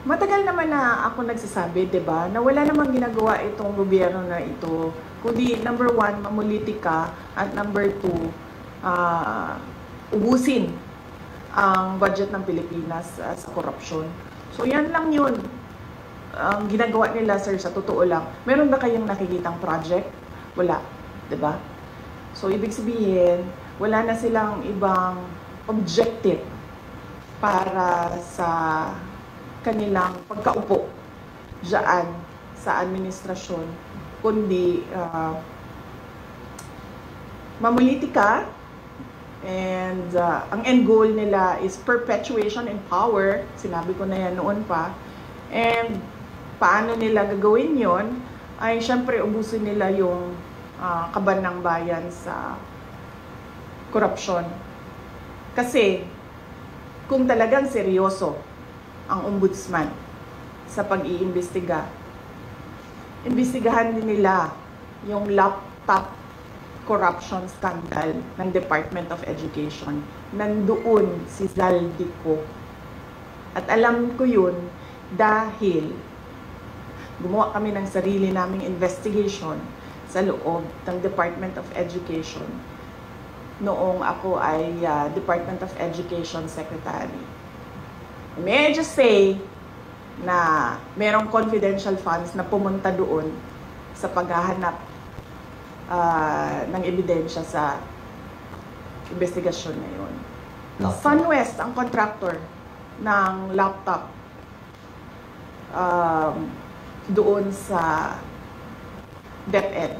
Matagal naman na ako nagsasabi, 'di ba, na wala namang ginagawa itong gobyerno na ito, kundi number one, mamulitika, at number two, ubusin ang budget ng Pilipinas sa korupsyon. So yan lang yun ang ginagawa nila, sir, sa totoo lang. Meron ba kayong nakikitang project? Wala, 'di ba? So ibig sabihin, wala na silang ibang objective para sa kanilang pagkaupo diyan sa administrasyon, kundi mamulitika, and ang end goal nila is perpetuation in power. Sinabi ko na yan noon pa. And paano nila gagawin yon? Ay syempre ubusin nila yung kaban ng bayan sa korupsyon. Kasi kung talagang seryoso ang ombudsman sa pag-iimbestiga, imbestigahan din nila yung laptop corruption scandal ng Department of Education. Nandoon si Zaldico. At alam ko yun dahil gumawa kami ng sarili naming investigation sa loob ng Department of Education noong ako ay Department of Education Secretary. May I just say na merong confidential funds na pumunta doon sa paghahanap ng ebidensya sa investigasyon na yun. SunWest ang contractor ng laptop doon sa DepEd.